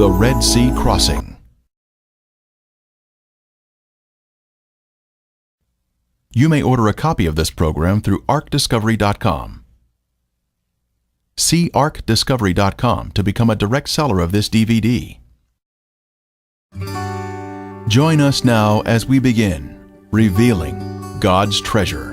The Red Sea Crossing. You may order a copy of this program through arcdiscovery.com. See arcdiscovery.com to become a direct seller of this DVD. Join us now as we begin revealing God's treasure.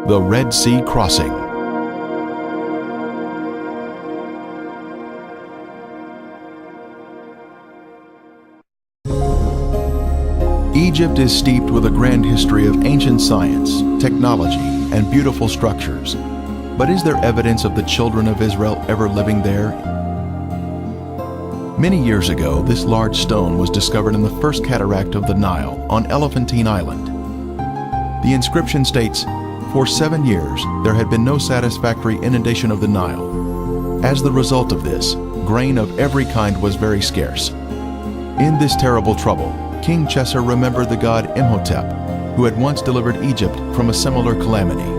The Red Sea Crossing. Egypt is steeped with a grand history of ancient science, technology, and beautiful structures. But is there evidence of the children of Israel ever living there? Many years ago, this large stone was discovered in the first cataract of the Nile on Elephantine Island. The inscription states, "For 7 years, there had been no satisfactory inundation of the Nile. As the result of this, grain of every kind was very scarce. In this terrible trouble, King Chesser remembered the god Imhotep, who had once delivered Egypt from a similar calamity."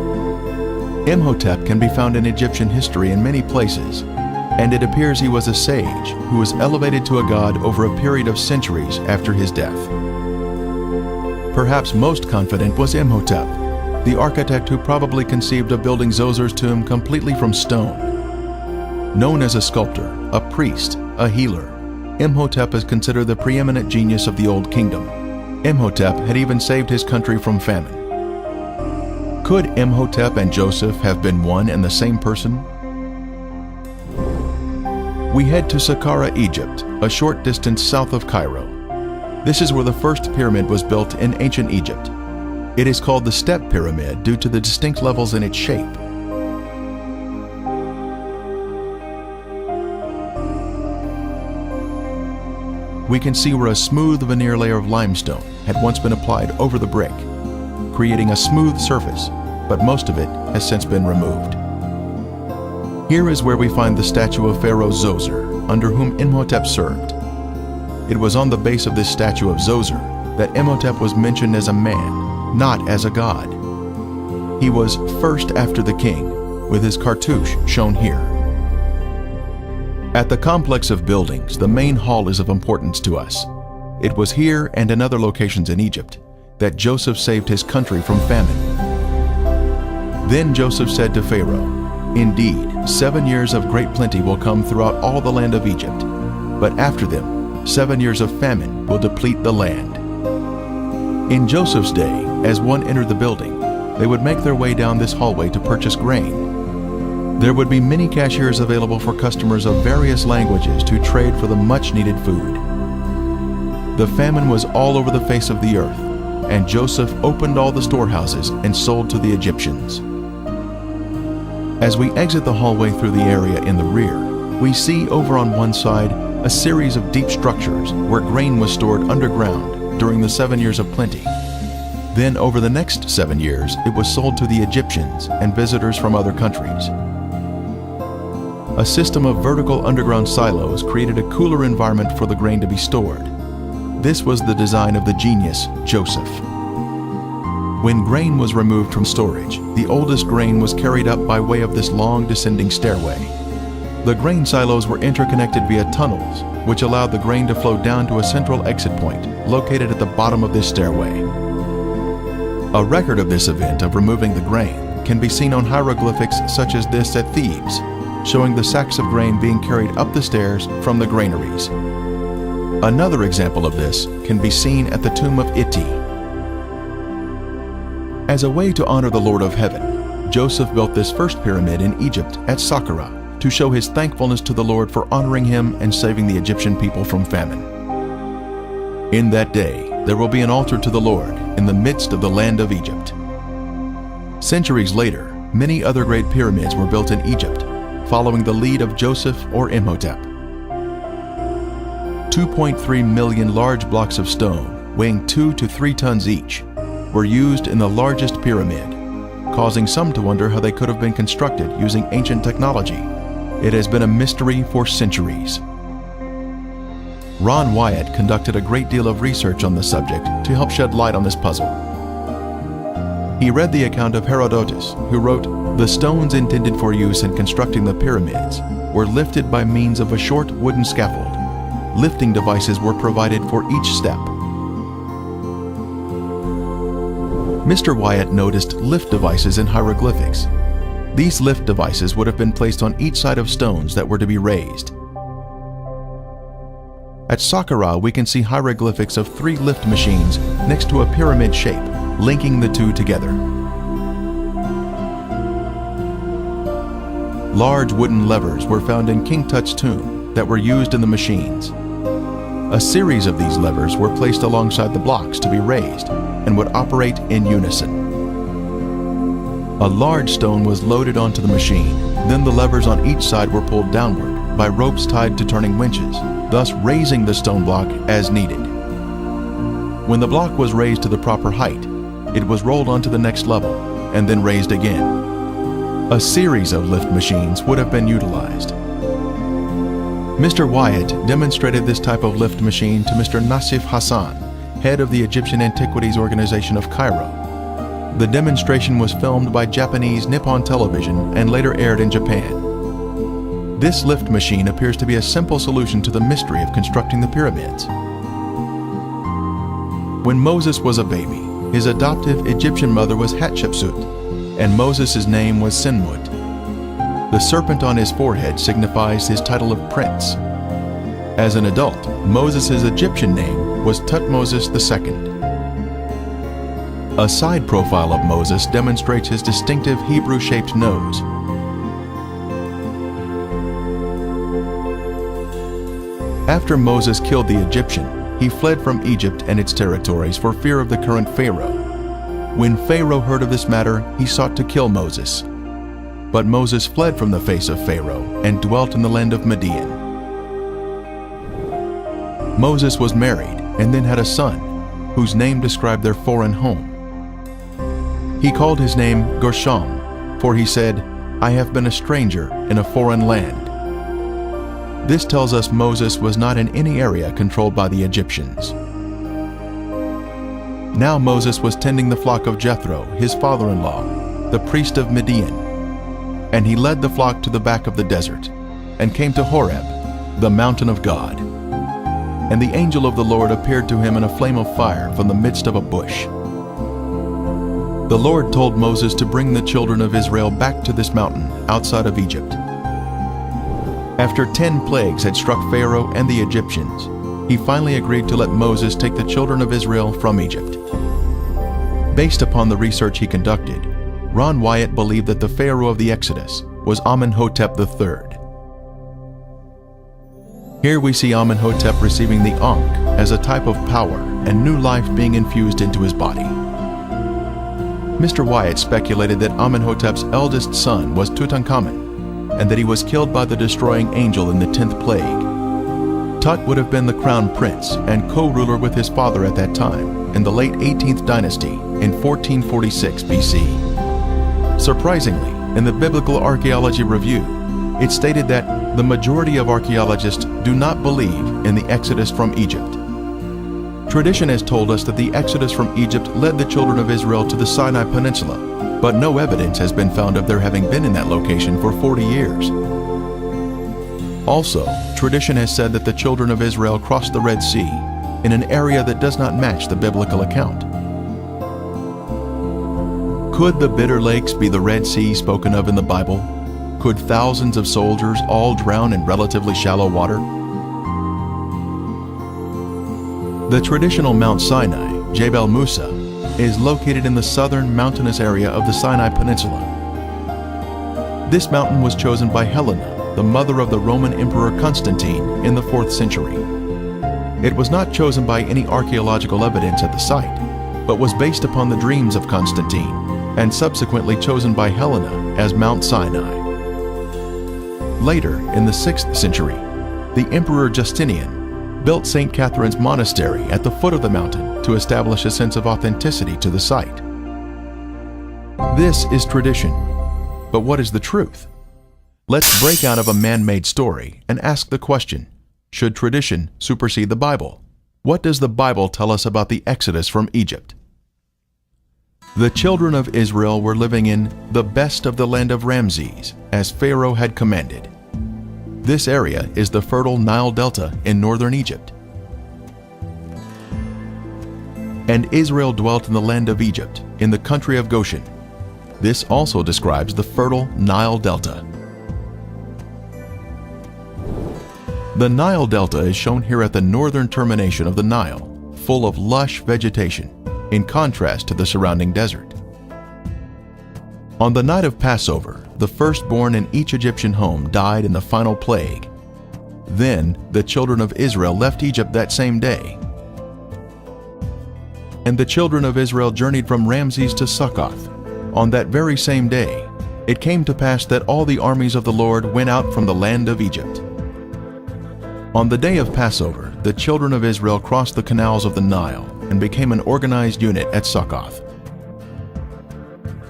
Imhotep can be found in Egyptian history in many places, and it appears he was a sage who was elevated to a god over a period of centuries after his death. Perhaps most confident was Imhotep, the architect who probably conceived of building Zozer's tomb completely from stone. Known as a sculptor, a priest, a healer, Imhotep is considered the preeminent genius of the Old Kingdom. Imhotep had even saved his country from famine. Could Imhotep and Joseph have been one and the same person? We head to Saqqara, Egypt, a short distance south of Cairo. This is where the first pyramid was built in ancient Egypt. It is called the Step Pyramid due to the distinct levels in its shape. We can see where a smooth veneer layer of limestone had once been applied over the brick, creating a smooth surface, but most of it has since been removed. Here is where we find the statue of Pharaoh Zoser, under whom Imhotep served. It was on the base of this statue of Zoser that Imhotep was mentioned as a man, not as a god. He was first after the king, with his cartouche shown here. At the complex of buildings, the main hall is of importance to us. It was here and in other locations in Egypt that Joseph saved his country from famine. Then Joseph said to Pharaoh, "Indeed, 7 years of great plenty will come throughout all the land of Egypt, but after them 7 years of famine will deplete the land." In Joseph's day, as one entered the building, they would make their way down this hallway to purchase grain. There would be many cashiers available for customers of various languages to trade for the much-needed food. The famine was all over the face of the earth, and Joseph opened all the storehouses and sold to the Egyptians. As we exit the hallway through the area in the rear, we see over on one side a series of deep structures where grain was stored underground during the 7 years of plenty. Then over the next 7 years, it was sold to the Egyptians and visitors from other countries. A system of vertical underground silos created a cooler environment for the grain to be stored. This was the design of the genius, Joseph. When grain was removed from storage, the oldest grain was carried up by way of this long descending stairway. The grain silos were interconnected via tunnels, which allowed the grain to flow down to a central exit point located at the bottom of this stairway. A record of this event of removing the grain can be seen on hieroglyphics such as this at Thebes, showing the sacks of grain being carried up the stairs from the granaries. Another example of this can be seen at the tomb of Iti. As a way to honor the Lord of Heaven, Joseph built this first pyramid in Egypt at Saqqara to show his thankfulness to the Lord for honoring him and saving the Egyptian people from famine. In that day, there will be an altar to the Lord in the midst of the land of Egypt. Centuries later, many other great pyramids were built in Egypt, following the lead of Joseph or Imhotep. 2.3 million large blocks of stone, weighing 2 to 3 tons each, were used in the largest pyramid, causing some to wonder how they could have been constructed using ancient technology. It has been a mystery for centuries. Ron Wyatt conducted a great deal of research on the subject to help shed light on this puzzle. He read the account of Herodotus, who wrote, "The stones intended for use in constructing the pyramids were lifted by means of a short wooden scaffold. Lifting devices were provided for each step." Mr. Wyatt noticed lift devices in hieroglyphics. These lift devices would have been placed on each side of stones that were to be raised. At Saqqara, we can see hieroglyphics of 3 lift machines next to a pyramid shape, linking the two together. Large wooden levers were found in King Tut's tomb that were used in the machines. A series of these levers were placed alongside the blocks to be raised and would operate in unison. A large stone was loaded onto the machine, then the levers on each side were pulled downward by ropes tied to turning winches, thus raising the stone block as needed. When the block was raised to the proper height, it was rolled onto the next level and then raised again. A series of lift machines would have been utilized. Mr. Wyatt demonstrated this type of lift machine to Mr. Nassif Hassan, head of the Egyptian Antiquities Organization of Cairo. The demonstration was filmed by Japanese Nippon Television and later aired in Japan. This lift machine appears to be a simple solution to the mystery of constructing the pyramids. When Moses was a baby, his adoptive Egyptian mother was Hatshepsut, and Moses' name was Senmut. The serpent on his forehead signifies his title of prince. As an adult, Moses' Egyptian name was Tutmosis II. A side profile of Moses demonstrates his distinctive Hebrew-shaped nose. After Moses killed the Egyptian, he fled from Egypt and its territories for fear of the current Pharaoh. When Pharaoh heard of this matter, he sought to kill Moses. But Moses fled from the face of Pharaoh and dwelt in the land of Midian. Moses was married and then had a son, whose name described their foreign home. He called his name Gershom, for he said, "I have been a stranger in a foreign land." This tells us Moses was not in any area controlled by the Egyptians. Now Moses was tending the flock of Jethro, his father-in-law, the priest of Midian. And he led the flock to the back of the desert, and came to Horeb, the mountain of God. And the angel of the Lord appeared to him in a flame of fire from the midst of a bush. The Lord told Moses to bring the children of Israel back to this mountain outside of Egypt. After 10 plagues had struck Pharaoh and the Egyptians, he finally agreed to let Moses take the children of Israel from Egypt. Based upon the research he conducted, Ron Wyatt believed that the Pharaoh of the Exodus was Amenhotep III. Here we see Amenhotep receiving the Ankh as a type of power and new life being infused into his body. Mr. Wyatt speculated that Amenhotep's eldest son was Tutankhamun, and that he was killed by the destroying angel in the 10th plague. Tut would have been the crown prince and co-ruler with his father at that time, in the late 18th dynasty in 1446 BC. Surprisingly, in the Biblical Archaeology Review, it stated that the majority of archaeologists do not believe in the Exodus from Egypt. Tradition has told us that the Exodus from Egypt led the children of Israel to the Sinai Peninsula, but no evidence has been found of their having been in that location for 40 years. Also, tradition has said that the children of Israel crossed the Red Sea in an area that does not match the biblical account. Could the bitter lakes be the Red Sea spoken of in the Bible? Could thousands of soldiers all drown in relatively shallow water? The traditional Mount Sinai, Jebel Musa, is located in the southern mountainous area of the Sinai Peninsula. This mountain was chosen by Helena, the mother of the Roman Emperor Constantine, in the 4th century. It was not chosen by any archaeological evidence at the site, but was based upon the dreams of Constantine, and subsequently chosen by Helena as Mount Sinai. Later, in the 6th century, the Emperor Justinian built St. Catherine's Monastery at the foot of the mountain to establish a sense of authenticity to the site. This is tradition, but what is the truth? Let's break out of a man-made story and ask the question, should tradition supersede the Bible? What does the Bible tell us about the Exodus from Egypt? The children of Israel were living in the best of the land of Ramses, as Pharaoh had commanded. This area is the fertile Nile Delta in northern Egypt. And Israel dwelt in the land of Egypt, in the country of Goshen. This also describes the fertile Nile Delta. The Nile Delta is shown here at the northern termination of the Nile, full of lush vegetation, in contrast to the surrounding desert. On the night of Passover, the firstborn in each Egyptian home died in the final plague. Then the children of Israel left Egypt that same day. And the children of Israel journeyed from Ramses to Succoth. On that very same day, it came to pass that all the armies of the Lord went out from the land of Egypt. On the day of Passover, the children of Israel crossed the canals of the Nile and became an organized unit at Succoth.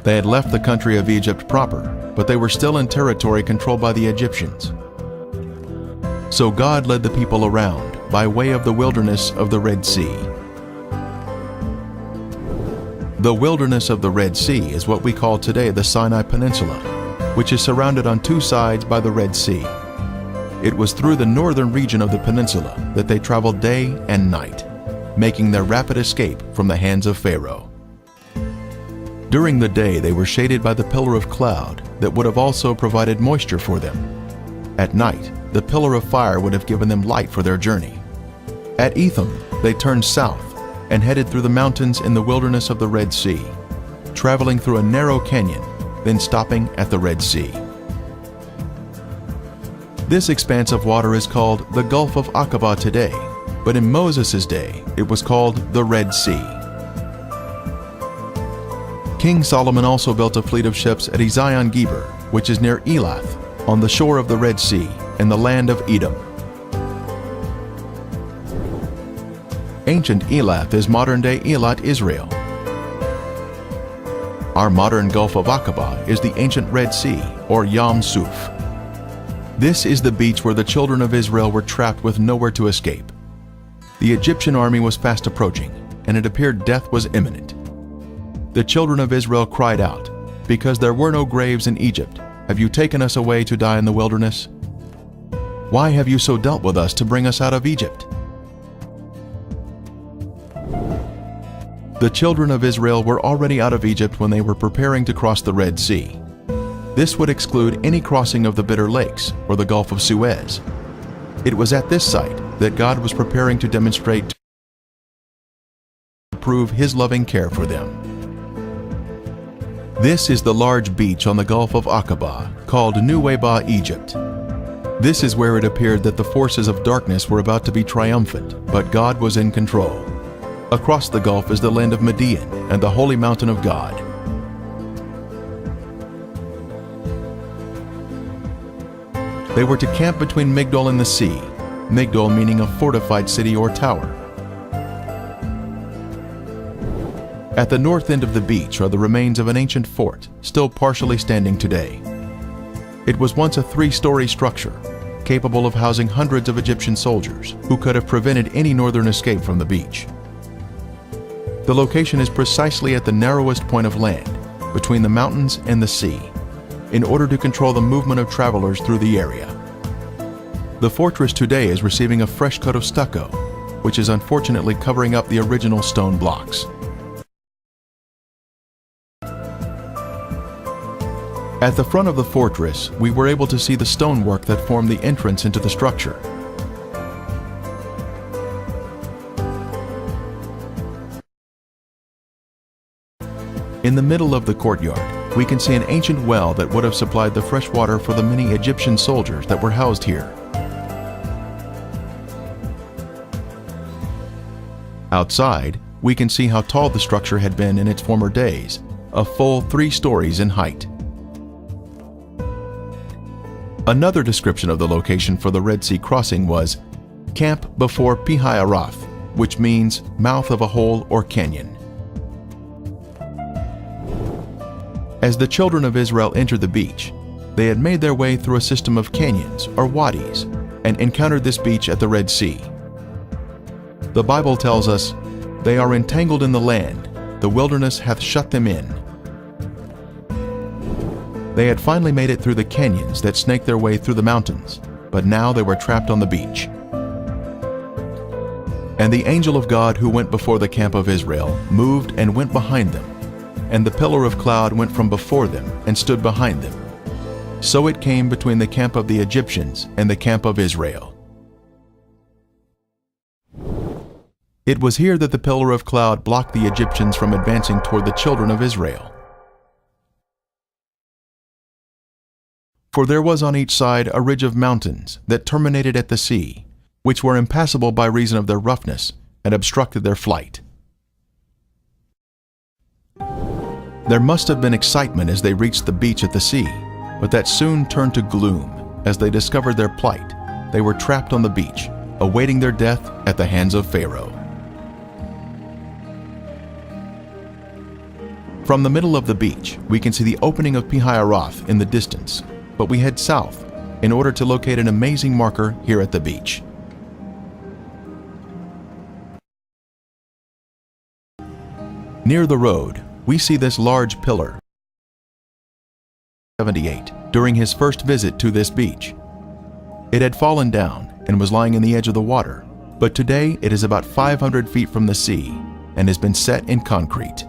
They had left the country of Egypt proper, but they were still in territory controlled by the Egyptians. So God led the people around by way of the wilderness of the Red Sea. The wilderness of the Red Sea is what we call today the Sinai Peninsula, which is surrounded on two sides by the Red Sea. It was through the northern region of the peninsula that they traveled day and night, making their rapid escape from the hands of Pharaoh. During the day, they were shaded by the pillar of cloud that would have also provided moisture for them. At night, the pillar of fire would have given them light for their journey. At Etham, they turned south and headed through the mountains in the wilderness of the Red Sea, traveling through a narrow canyon, then stopping at the Red Sea. This expanse of water is called the Gulf of Aqaba today, but in Moses' day, it was called the Red Sea. King Solomon also built a fleet of ships at Ezion-Geber, which is near Elath, on the shore of the Red Sea, in the land of Edom. Ancient Elath is modern-day Eilat, Israel. Our modern Gulf of Aqaba is the ancient Red Sea, or Yam Suf. This is the beach where the children of Israel were trapped with nowhere to escape. The Egyptian army was fast approaching, and it appeared death was imminent. The children of Israel cried out, "Because there were no graves in Egypt, have you taken us away to die in the wilderness? Why have you so dealt with us to bring us out of Egypt?" The children of Israel were already out of Egypt when they were preparing to cross the Red Sea. This would exclude any crossing of the Bitter Lakes or the Gulf of Suez. It was at this site that God was preparing to demonstrate to prove His loving care for them. This is the large beach on the Gulf of Aqaba, called Noé Egypt. This is where it appeared that the forces of darkness were about to be triumphant, but God was in control. Across the gulf is the land of Midian and the holy mountain of God. They were to camp between Migdol and the sea, Migdol meaning a fortified city or tower. At the north end of the beach are the remains of an ancient fort, still partially standing today. It was once a 3-story structure, capable of housing hundreds of Egyptian soldiers who could have prevented any northern escape from the beach. The location is precisely at the narrowest point of land, between the mountains and the sea, in order to control the movement of travelers through the area. The fortress today is receiving a fresh coat of stucco, which is unfortunately covering up the original stone blocks. At the front of the fortress, we were able to see the stonework that formed the entrance into the structure. In the middle of the courtyard, we can see an ancient well that would have supplied the fresh water for the many Egyptian soldiers that were housed here. Outside, we can see how tall the structure had been in its former days, a full 3 stories in height. Another description of the location for the Red Sea crossing was Camp before Pi-hahiroth, which means mouth of a hole or canyon. As the children of Israel entered the beach, they had made their way through a system of canyons or wadis and encountered this beach at the Red Sea. The Bible tells us, "They are entangled in the land, the wilderness hath shut them in." They had finally made it through the canyons that snaked their way through the mountains, but now they were trapped on the beach. And the angel of God who went before the camp of Israel moved and went behind them, and the pillar of cloud went from before them and stood behind them. So it came between the camp of the Egyptians and the camp of Israel. It was here that the pillar of cloud blocked the Egyptians from advancing toward the children of Israel. For there was on each side a ridge of mountains that terminated at the sea, which were impassable by reason of their roughness and obstructed their flight. There must have been excitement as they reached the beach at the sea, but that soon turned to gloom as they discovered their plight. They were trapped on the beach, awaiting their death at the hands of Pharaoh. From the middle of the beach, we can see the opening of Pi-hahiroth in the distance, but we head south in order to locate an amazing marker here at the beach. Near the road, we see this large pillar. 78 during his first visit to this beach. It had fallen down and was lying in the edge of the water, but today it is about 500 feet from the sea and has been set in concrete.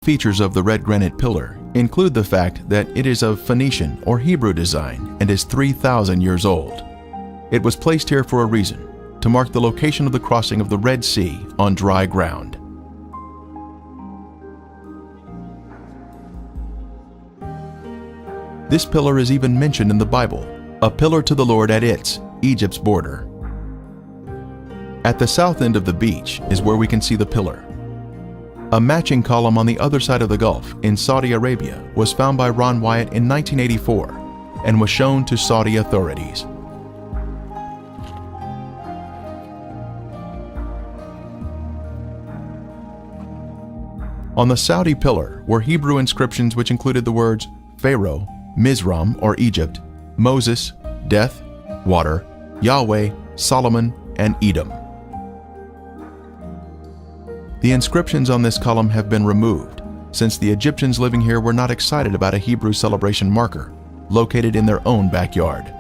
Features of the red granite pillar include the fact that it is of Phoenician or Hebrew design and is 3,000 years old. It was placed here for a reason, to mark the location of the crossing of the Red Sea on dry ground. This pillar is even mentioned in the Bible, a pillar to the Lord at Egypt's border. At the south end of the beach is where we can see the pillar. A matching column on the other side of the Gulf in Saudi Arabia was found by Wyatt in 1984 and was shown to Saudi authorities. On the Saudi pillar were Hebrew inscriptions which included the words Pharaoh, Mizraim or Egypt, Moses, death, water, Yahweh, Solomon, and Edom. The inscriptions on this column have been removed, since the Egyptians living here were not excited about a Hebrew celebration marker, located in their own backyard.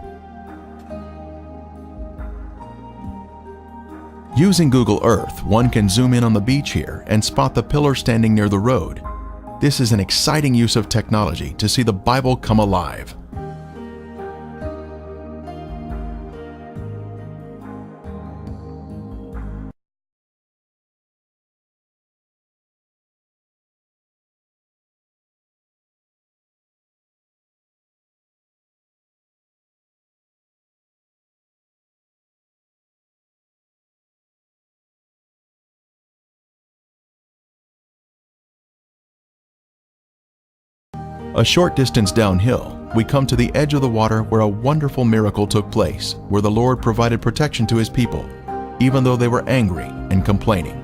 Using Google Earth, one can zoom in on the beach here and spot the pillar standing near the road. This is an exciting use of technology to see the Bible come alive. A short distance downhill, we come to the edge of the water where a wonderful miracle took place, where the Lord provided protection to His people, even though they were angry and complaining.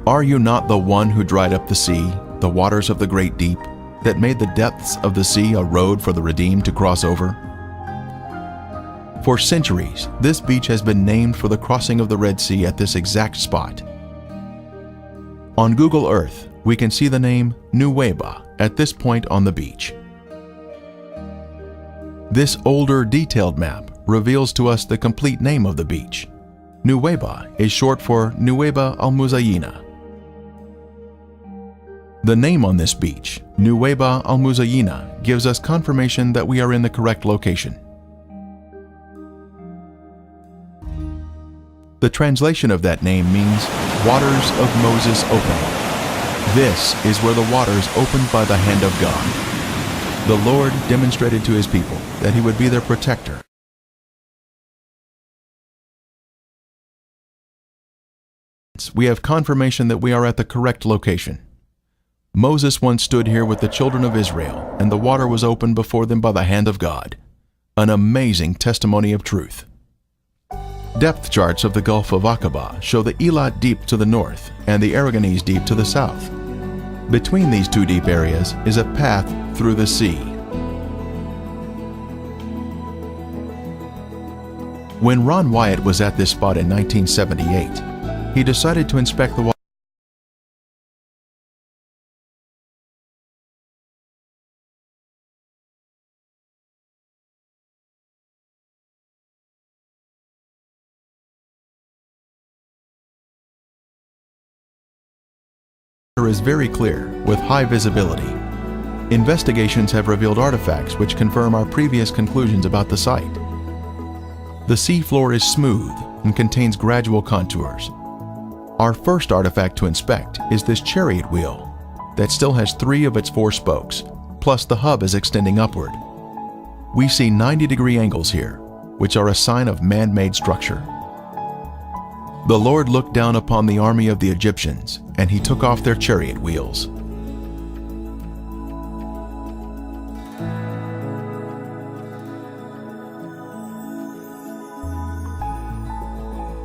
Are you not the one who dried up the sea, the waters of the great deep, that made the depths of the sea a road for the redeemed to cross over? For centuries, this beach has been named for the crossing of the Red Sea at this exact spot. On Google Earth, we can see the name Noé at this point on the beach. This older, detailed map reveals to us the complete name of the beach. Noé is short for Nueva Almuzayina. The name on this beach, Nueva Almuzayina, gives us confirmation that we are in the correct location. The translation of that name means waters of Moses opening. This is where the waters opened by the hand of God. The Lord demonstrated to His people that He would be their protector. We have confirmation that we are at the correct location. Moses once stood here with the children of Israel, and the water was opened before them by the hand of God. An amazing testimony of truth. Depth charts of the Gulf of Aqaba show the Eilat Deep to the north and the Aragonese Deep to the south. Between these two deep areas is a path through the sea. When Ron Wyatt was at this spot in 1978, he decided to inspect the water. Is very clear, with high visibility. Investigations have revealed artifacts which confirm our previous conclusions about the site. The seafloor is smooth and contains gradual contours. Our first artifact to inspect is this chariot wheel that still has 3 of its 4 spokes, plus the hub is extending upward. We see 90-degree angles here, which are a sign of man-made structure. The Lord looked down upon the army of the Egyptians, and He took off their chariot wheels.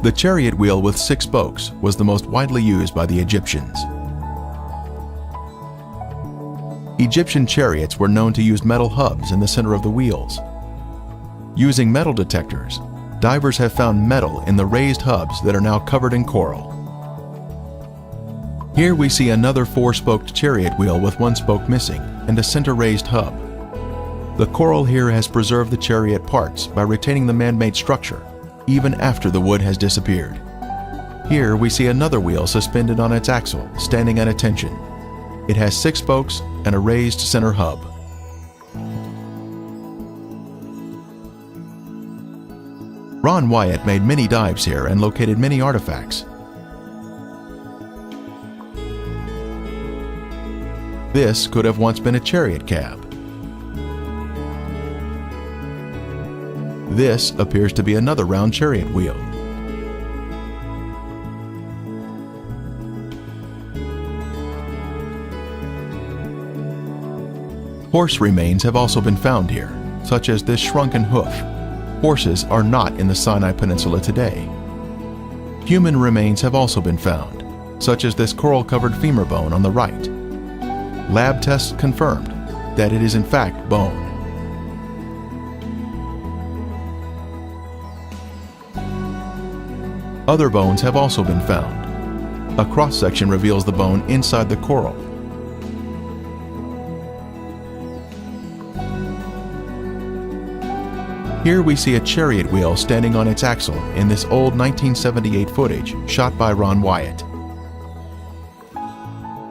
The chariot wheel with 6 spokes was the most widely used by the Egyptians. Egyptian chariots were known to use metal hubs in the center of the wheels. Using metal detectors, divers have found metal in the raised hubs that are now covered in coral. Here we see another 4-spoked chariot wheel with 1 spoke missing and a center raised hub. The coral here has preserved the chariot parts by retaining the man-made structure, even after the wood has disappeared. Here we see another wheel suspended on its axle, standing at attention. It has 6 spokes and a raised center hub. Ron Wyatt made many dives here and located many artifacts. This could have once been a chariot cab. This appears to be another round chariot wheel. Horse remains have also been found here, such as this shrunken hoof. Horses are not in the Sinai Peninsula today. Human remains have also been found, such as this coral-covered femur bone on the right. Lab tests confirmed that it is in fact bone. Other bones have also been found. A cross-section reveals the bone inside the coral. Here we see a chariot wheel standing on its axle in this old 1978 footage shot by Ron Wyatt.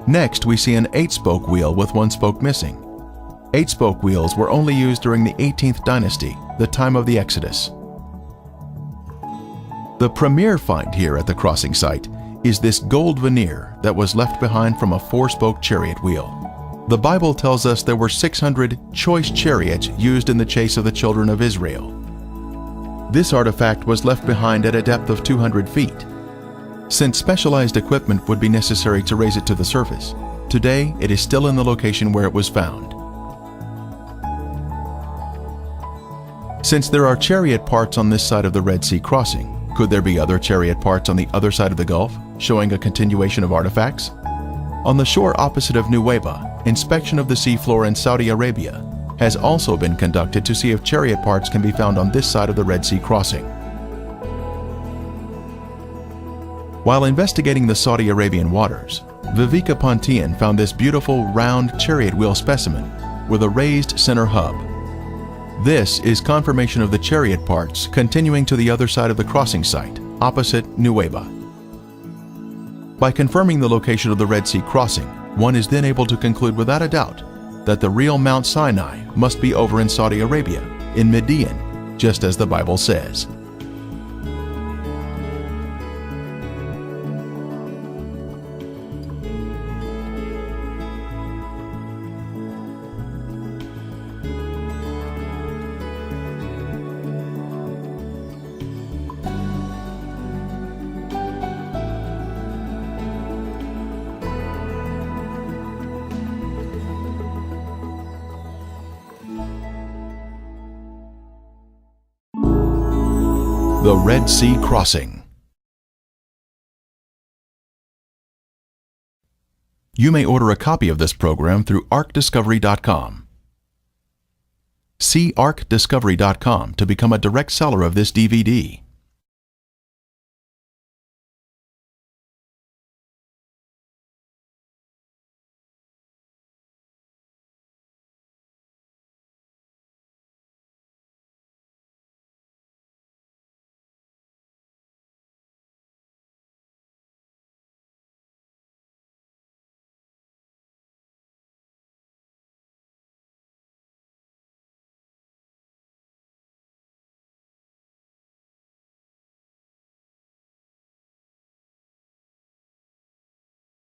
Next, we see an 8-spoke wheel with 1 spoke missing. 8-spoke wheels were only used during the 18th dynasty, the time of the Exodus. The premier find here at the crossing site is this gold veneer that was left behind from a 4-spoke chariot wheel. The Bible tells us there were 600 choice chariots used in the chase of the children of Israel. This artifact was left behind at a depth of 200 feet. Since specialized equipment would be necessary to raise it to the surface, Today, it is still in the location where it was found. Since there are chariot parts on this side of the Red Sea crossing, could there be other chariot parts on the other side of the Gulf, showing a continuation of artifacts? On the shore opposite of Nuweiba, inspection of the seafloor in Saudi Arabia has also been conducted to see if chariot parts can be found on this side of the Red Sea crossing. While investigating the Saudi Arabian waters, Viveka Pontian found this beautiful round chariot wheel specimen with a raised center hub. This is confirmation of the chariot parts continuing to the other side of the crossing site, opposite Nuweiba. By confirming the location of the Red Sea crossing, one is then able to conclude without a doubt that the real Mount Sinai must be over in Saudi Arabia, in Midian, just as the Bible says. The Red Sea Crossing. You may order a copy of this program through arcdiscovery.com. See arcdiscovery.com to become a direct seller of this DVD.